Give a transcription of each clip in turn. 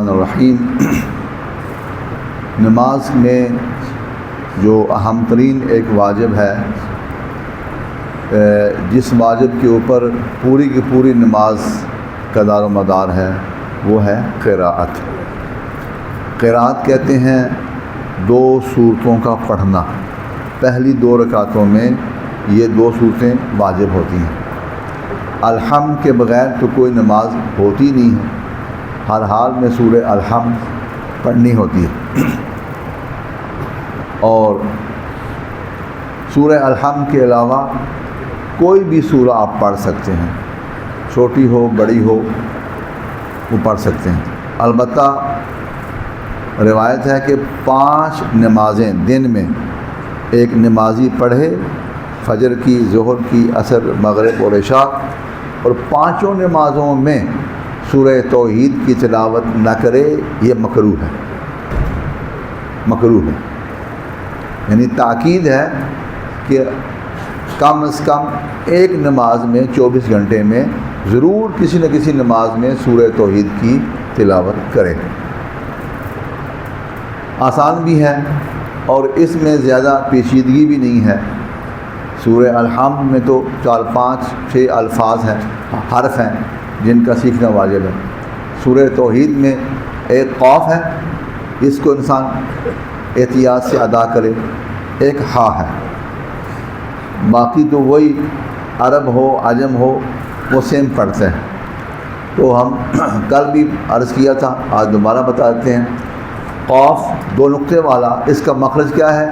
الرحیم۔ نماز میں جو اہم ترین ایک واجب ہے، جس واجب کے اوپر پوری کی پوری نماز کا دار و مدار ہے، وہ ہے قراءت۔ قراءت کہتے ہیں دو صورتوں کا پڑھنا۔ پہلی دو رکعتوں میں یہ دو صورتیں واجب ہوتی ہیں۔ الحمد کے بغیر تو کوئی نماز ہوتی نہیں ہے، ہر حال میں سورہ الحمد پڑھنی ہوتی ہے، اور سورہ الحمد کے علاوہ کوئی بھی سورہ آپ پڑھ سکتے ہیں، چھوٹی ہو بڑی ہو وہ پڑھ سکتے ہیں۔ البتہ روایت ہے کہ 5 نمازیں دن میں ایک نمازی پڑھے، فجر کی، ظہر کی، عصر، مغرب اور عشاء، اور 5 نمازوں میں سورہ توحید کی تلاوت نہ کرے، یہ مکروہ ہے۔ مکروہ ہے، یعنی تاکید ہے کہ کم از کم ایک نماز میں 24 گھنٹے میں ضرور کسی نہ کسی نماز میں سورہ توحید کی تلاوت کرے۔ آسان بھی ہے اور اس میں زیادہ پیچیدگی بھی نہیں ہے۔ سورہ الحمد میں تو 4، 5، 6 الفاظ ہیں، حرف ہیں جن کا سیکھنا واجب ہے۔ سورہ توحید میں ایک قاف ہے، اس کو انسان احتیاط سے ادا کرے، ایک ہا ہے، باقی تو وہی عرب ہو عجم ہو وہ سیم پڑھتے ہیں۔ تو ہم کل بھی عرض کیا تھا، آج دوبارہ بتا دیتے ہیں۔ قاف 2 نقطے والا، اس کا مخرج کیا ہے؟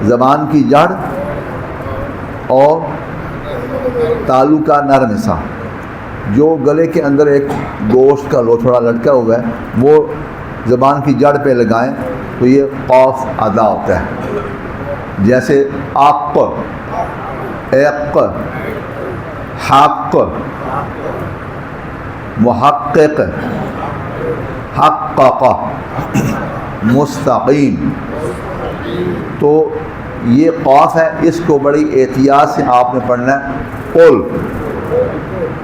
زبان کی جڑ اور تالو کا نرم حصہ، جو گلے کے اندر ایک گوشت کا لوتھڑا لٹکا ہوا ہے، وہ زبان کی جڑ پہ لگائیں تو یہ قاف ادا ہوتا ہے۔ جیسے اق، اق، حق، محقق، حقق، مستقیم۔ تو یہ قاف ہے، اس کو بڑی احتیاط سے آپ نے پڑھنا ہے۔ قل،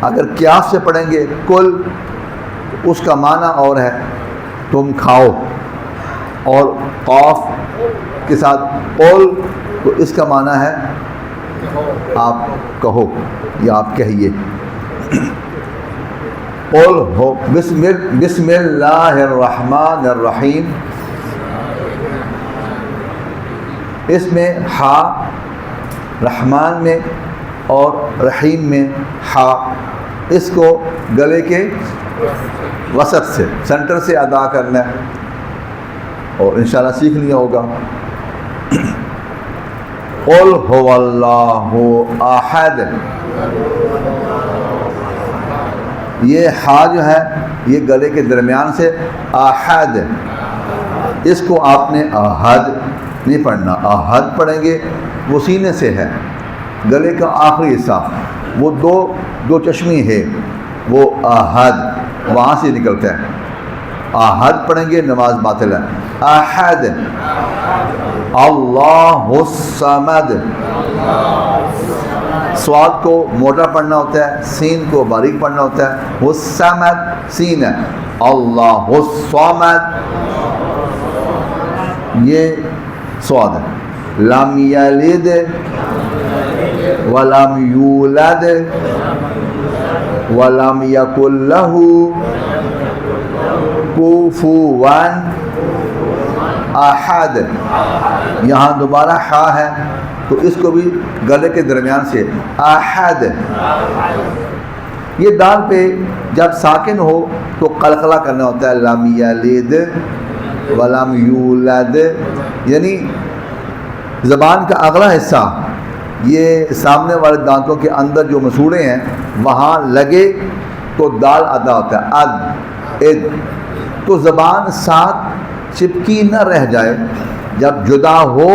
اگر قیاس سے پڑھیں گے کل، اس کا معنی اور ہے تم کھاؤ، اور قاف کے ساتھ قل تو اس کا معنی ہے آپ کہو یا آپ کہیے۔ قل ہو بسم اللہ الرحمن الرحیم، اس میں ہا رحمان میں اور رحیم میں ہا، اس کو گلے کے وسط سے، سینٹر سے ادا کرنا ہے، اور انشاءاللہ سیکھ لیا ہوگا۔ قل هو اللہ احد، یہ ہا جو ہے یہ گلے کے درمیان سے احد، اس کو آپ نے احد نہیں پڑھنا، احد پڑھیں گے وہ سینے سے ہے، گلے کا آخری حصہ، وہ دو چشمی ہے، وہ احد وہاں سے نکلتا ہے۔ احد پڑھیں گے نماز باطل ہے۔ احد، اللہ الصمد، صاد کو موٹا پڑھنا ہوتا ہے، سین کو باریک پڑھنا ہوتا ہے۔ الصمد سین ہے، اللہ الصمد یہ صاد ہے۔ لم یلد ولم یولد ولم یکن لہ کفوا احد، یہاں دوبارہ ہا ہے تو اس کو بھی گلے کے درمیان سے احد۔ یہ دال پہ جب ساکن ہو تو قلقلہ کرنا ہوتا ہے، لم یلد ولم یولد، یعنی زبان کا اگلا حصہ یہ سامنے والے دانتوں کے اندر جو مسوڑے ہیں وہاں لگے تو دال ادا ہوتا ہے، اد، اد، تو زبان ساتھ چپکی نہ رہ جائے، جب جدا ہو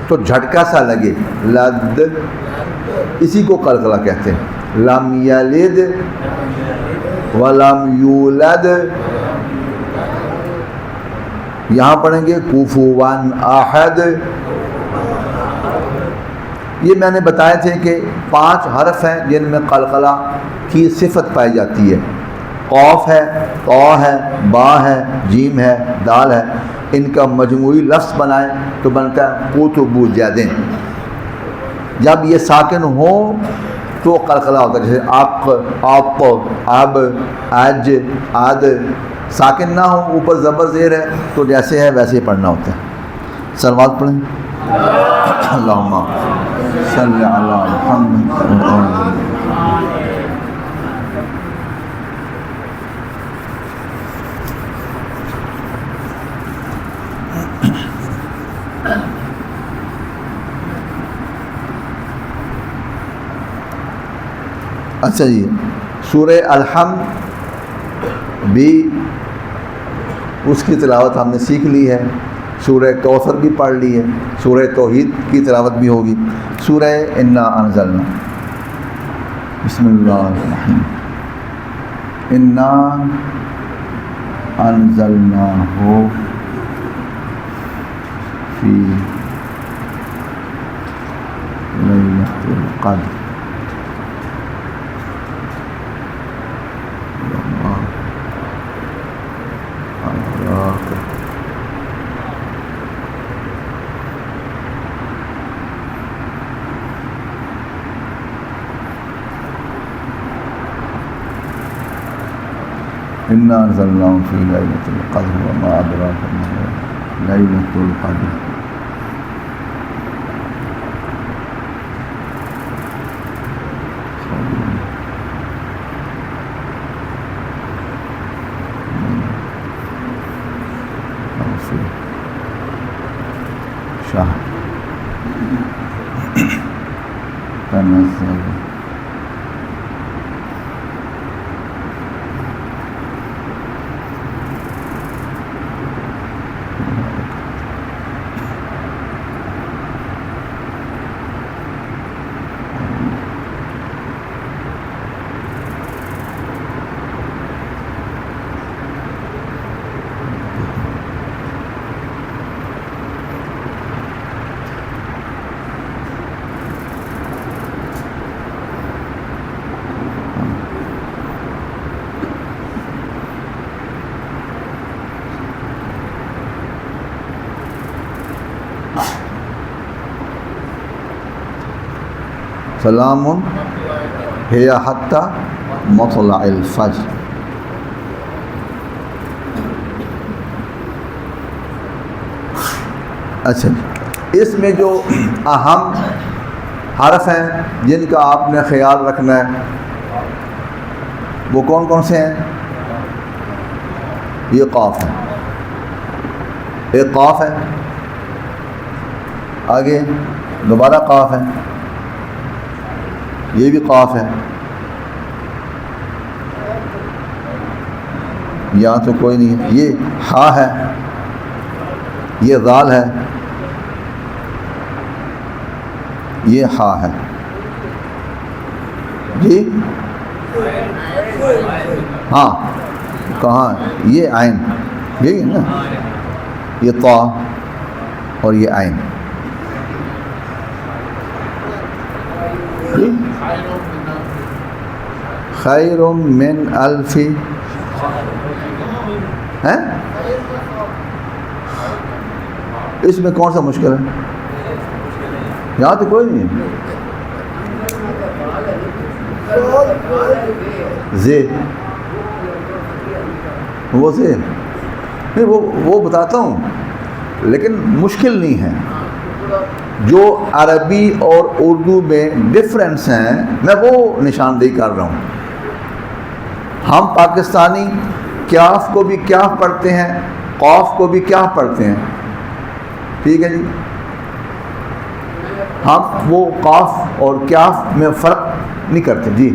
تو جھٹکا سا لگے، لد، اسی کو قلقلہ کہتے ہیں۔ لم یلد ولم یولد، یہاں پڑھیں گے کفوا احد۔ یہ میں نے بتایا تھے کہ 5 حرف ہیں جن میں قلقلہ کی صفت پائی جاتی ہے۔ قوف ہے، طا ہے، با ہے، جیم ہے، دال ہے، ان کا مجموعی لفظ بنائیں تو بنتا ہے قطب جدن۔ جب یہ ساکن ہوں تو قلقلہ ہوتا ہے، جیسے آپ، آپ، اب، اج، آد۔ ساکن نہ ہو، اوپر زبر زیر ہے تو جیسے ہے ویسے ہی پڑھنا ہوتا ہے۔ صلوات پڑھیں۔ اللہم صلی علی محمد۔ اچھا جی، سورہ الحمد بھی اس کی تلاوت ہم نے سیکھ لی ہے، سورہ کوثر بھی پڑھ لی ہے، سورہ توحید کی تلاوت بھی ہوگی، سورہ انا انزلنا، بسم اللہ الرحمن انا انزلناہ فی لیلۃ القدر انا انزلناه في ليلة القدر وما أدراك ما ليلة القدر شهر تنزل سلام ہی حتی مطلع الفجر۔ اچھا، اس میں جو اہم حرف ہیں جن کا آپ نے خیال رکھنا ہے وہ کون کون سے ہیں؟ یہ قاف ہے، ایک قاف ہے، آگے دوبارہ قاف ہے، یہ بھی قاف ہے، یہاں تو کوئی نہیں ہے، یہ ہا ہے، یہ ذال ہے، یہ ہا ہے جی، ہاں کہاں، یہ عین، یہی ہے نا، یہ طا اور یہ عین، خیر من الف ہے، اس میں کون سا مشکل ہے؟ یہاں تو کوئی نہیں ہے، زے، وہ زے نہیں، وہ بتاتا ہوں لیکن مشکل نہیں ہے، جو عربی اور اردو میں ڈفرینس ہیں میں وہ نشاندہی کر رہا ہوں۔ ہم پاکستانی کیاف کو بھی کیاف پڑھتے ہیں، قاف کو بھی کیاف پڑھتے ہیں، ٹھیک ہے جی، ہم وہ قاف اور کیاف میں فرق نہیں کرتے جی۔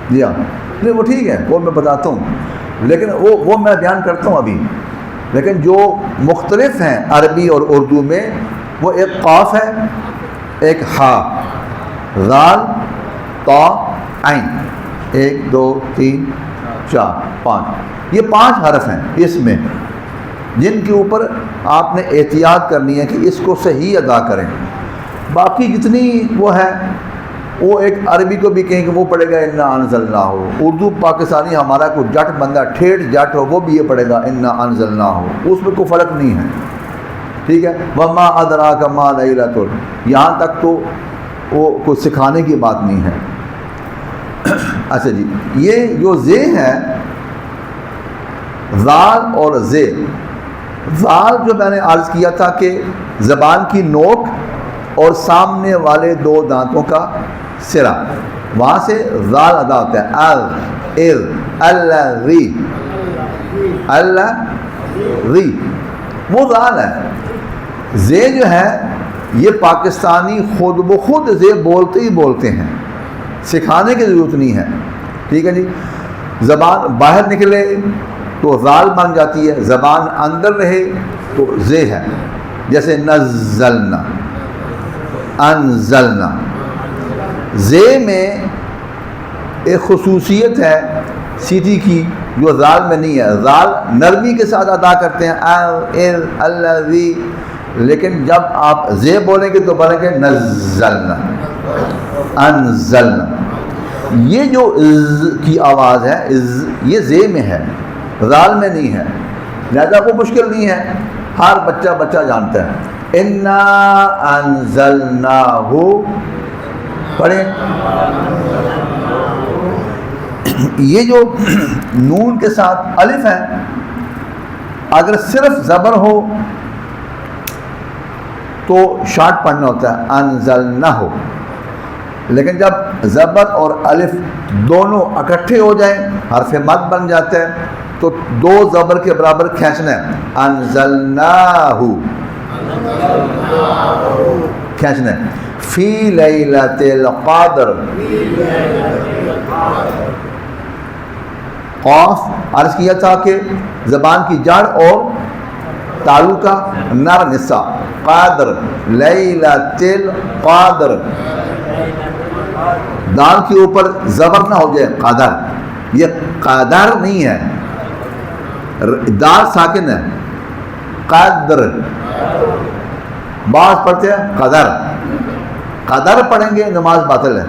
جی ہاں، نہیں وہ ٹھیک ہے، وہ میں بتاتا ہوں، لیکن وہ میں بیان کرتا ہوں ابھی، لیکن جو مختلف ہیں عربی اور اردو میں وہ ایک قاف ہے، ایک ہا، ذال، طا، عین، 1 2 3 4 5، یہ 5 حرف ہیں اس میں جن کے اوپر آپ نے احتیاط کرنی ہے کہ اس کو صحیح ادا کریں۔ باقی جتنی وہ ہے وہ ایک عربی کو بھی کہیں کہ وہ پڑھے گا انا انزلناہ، اردو پاکستانی ہمارا کوئی جٹ بندہ ٹھیٹھ جٹ ہو وہ بھی یہ پڑھے گا انا انزلناہ، اس میں کوئی فرق نہیں ہے، ٹھیک ہے۔ وما ادراک ما لیلۃ، یہاں تک تو وہ کوئی سکھانے کی بات نہیں ہے۔ اچھا جی، یہ جو زے ہے ذال اور زے، ذال جو میں نے عرض کیا تھا کہ زبان کی نوک اور سامنے والے دو دانتوں کا سرا، وہاں سے ذال ادا ہوتا ہے، الذی، الذی، وہ ذال ہے۔ زے جو ہے یہ پاکستانی خود بخود زے بولتے ہی بولتے ہیں، سکھانے کی ضرورت نہیں ہے، ٹھیک ہے جی۔ زبان باہر نکلے تو ذال بن جاتی ہے، زبان اندر رہے تو زے ہے، جیسے نزلنا، انزلنا۔ زے میں ایک خصوصیت ہے سیٹی کی جو ذال میں نہیں ہے، ذال نرمی کے ساتھ ادا کرتے ہیں الذی، لیکن جب آپ زے بولیں گے تو بولیں گے نزلنا، انزلنا۔ یہ جو از کی آواز ہے، از یہ زے میں ہے، ذال میں نہیں ہے، لہذا وہ مشکل نہیں ہے، ہر بچہ جانتا ہے۔ انا انزلناہ، پڑھیں۔ یہ جو نون کے ساتھ الف ہے، اگر صرف زبر ہو تو شارٹ پڑھنا ہوتا ہے انزلناہ، لیکن جب زبر اور الف دونوں اکٹھے ہو جائیں حرف مد بن جاتا ہے تو دو زبر کے برابر کھینچنا ہے، انزلناہ کھینچنا ہے۔ فی لیلۃ القدر، قاف عرض کیا تھا کہ زبان کی جڑ اور تالو کا نرم حصہ، قادر، لیلۃ القدر، دال کے اوپر زبر نہ ہو جائے قادر، یہ قادر نہیں ہے، دال ساکن ہے، قدر، بعض پڑھتے ہیں قدر، قدر پڑھیں گے نماز باطل ہے۔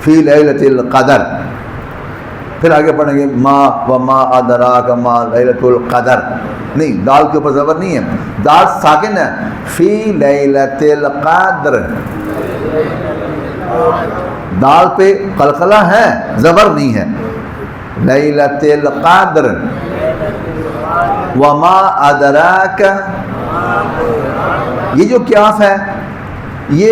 فی لیلۃ القدر، پھر آگے پڑھیں گے ما وما ادراک ما لیلۃ القدر، نہیں، دال کے اوپر زبر نہیں ہے، دال ساکن ہے، فی لیلۃ القدر، دال پہ قلقلہ ہے، زبر نہیں ہے، لیلۃ القدر۔ وما ادراک، یہ جو کیاف ہے یہ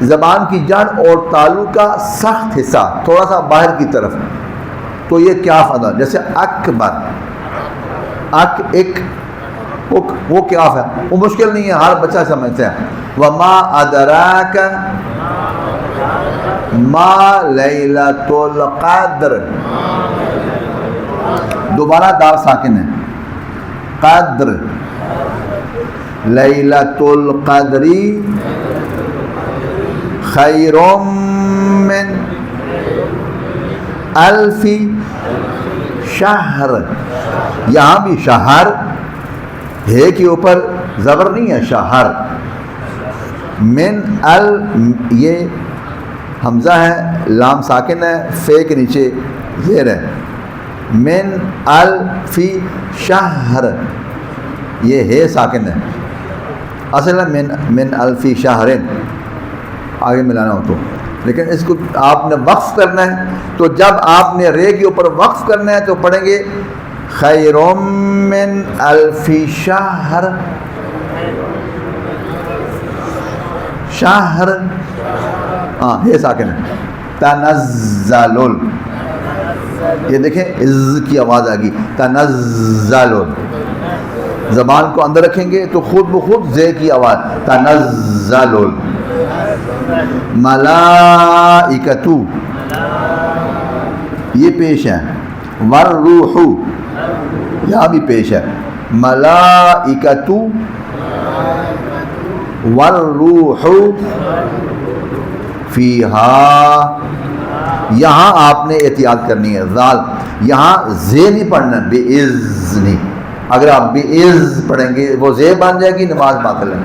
زبان کی جڑ اور تالو کا سخت حصہ تھوڑا سا باہر کی طرف، تو یہ کیاف ادا، جیسے اکبر، ایک وہ کیاف ہے، وہ مشکل نہیں ہے، ہر بچہ سمجھتا ہے۔ وما ادراک ما لیلۃ القدر، دوبارہ دال ساکن ہے، قدر، لیلۃ القدر خیر من الف شہر، یہاں بھی شہر ہے کے اوپر زبر نہیں ہے، شہر، من یہ حمزہ ہے، لام ساکن ہے، فے کے نیچے زیر ہے، من الفی شہر، یہ ہے ساکن ہے، اصل ہے من الفی شہرن، آگے ملانا ہو تو، لیکن اس کو آپ نے وقف کرنا ہے، تو جب آپ نے رے کے اوپر وقف کرنا ہے تو پڑھیں گے خیر من الفی شہر، شہر، ہاں یہ ساکن ہے، تنزل، یہ دیکھیں از کی آواز آ گئی، تنزل، زبان کو اندر رکھیں گے تو خود بخود زے کی آواز، تنزل، ملائکتو، یہ پیش ہے، والروح، یہاں بھی پیش ہے، ملائکتو والروح فیہا، یہاں آپ نے احتیاط کرنی ہے، ذال یہاں زے نہیں پڑھنا، بے اذنی، اگر آپ بے اذ پڑھیں گے وہ زے بن جائے گی، نماز باطل ہے۔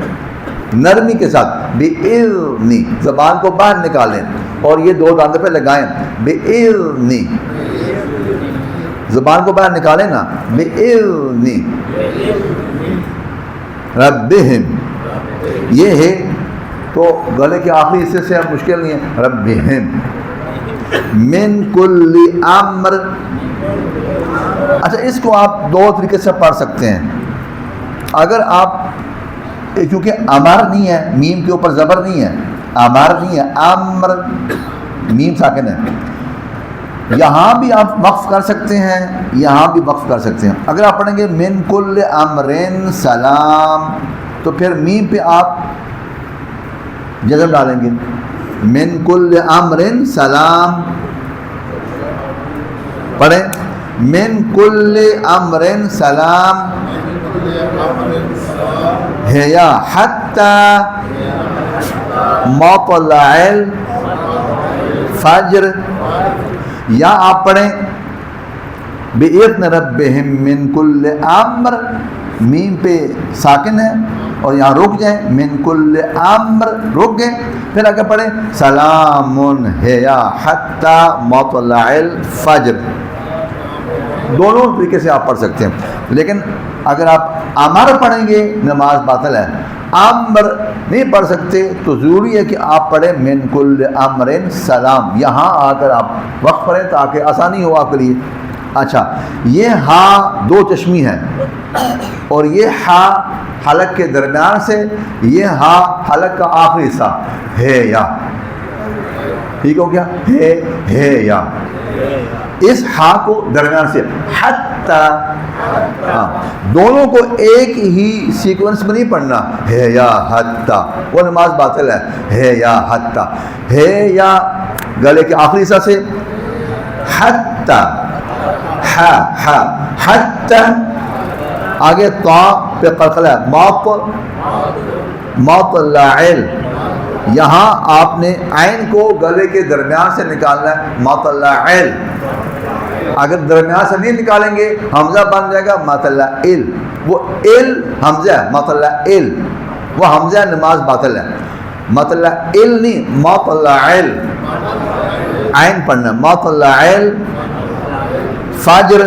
نرمی کے ساتھ، بِإِذْنِ، زبان کو باہر نکالیں اور یہ دو دانتوں پہ لگائیں، بِإِذْنِ، زبان کو باہر نکالیں نا، بِإِذْنِ رَبِّهِمْ، یہ ہے تو گلے کے آخری حصے سے مشکل نہیں ہے، رَبِّهِمْ مِن كُلِّ أَمْرٍ۔ اچھا اس کو آپ دو طریقے سے پڑھ سکتے ہیں۔ اگر آپ، کیونکہ امر نہیں ہے، میم کے اوپر زبر نہیں ہے، امر نہیں ہے، امر، میم ساکن ہے، یہاں بھی آپ وقف کر سکتے ہیں، یہاں بھی وقف کر سکتے ہیں۔ اگر آپ پڑھیں گے من کل امرن سلام تو پھر میم پہ آپ جزم ڈالیں گے، من کل امرن سلام، پڑھیں من کل امرن سلام ہے یا حتی مطلع الفجر، یا آپ پڑھیں بِإِذْنِ رَبِّهِمْ مِنْ كُلِّ امر، میم پہ ساکن ہے اور یہاں رک جائیں، من کل امر رک گئے، پھر آگے پڑھیں سلام ہے یا حتی مطلع الفجر۔ دونوں طریقے سے آپ پڑھ سکتے ہیں، لیکن اگر آپ امر پڑھیں گے نماز باطل ہے، امر نہیں پڑھ سکتے تو ضروری ہے کہ آپ پڑھیں من کل امرن سلام، یہاں آ کر آپ وقف پڑھیں تاکہ آسانی ہو آپ کے لیے۔ اچھا یہ ہا دو چشمی ہے اور یہ ہا حلق کے درمیان سے، یہ ہا حلق کا آخری حصہ ہے یا، ٹھیک ہو گیا، ہے یا، اس ہا کو درمیان سے حتی، دونوں کو ایک ہی سیکوینس میں نہیں پڑھنا، ہے یا حتی، وہ نماز باطل ہے یا حتی، ہے یا گلے کے آخری حصہ سے حتی، حتی، آگے تا پہ قلقلہ مطلع، یہاں آپ نے عین کو گلے کے درمیان سے نکالنا ہے، مطلع، اگر درمیان سے نہیں نکالیں گے حمزہ بن جائے گا مطلع، وہ حمزہ ہے، مطلع، وہ حمزہ نماز باطل ہے، مطلع نہیں، مطلع، عین پڑھنا، مطلع فجر،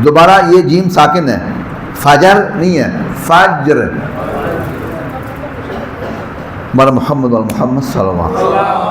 دوبارہ یہ جیم ساکن ہے، فجر نہیں ہے، فجر۔ محمد صلی اللہ علیہ وسلم۔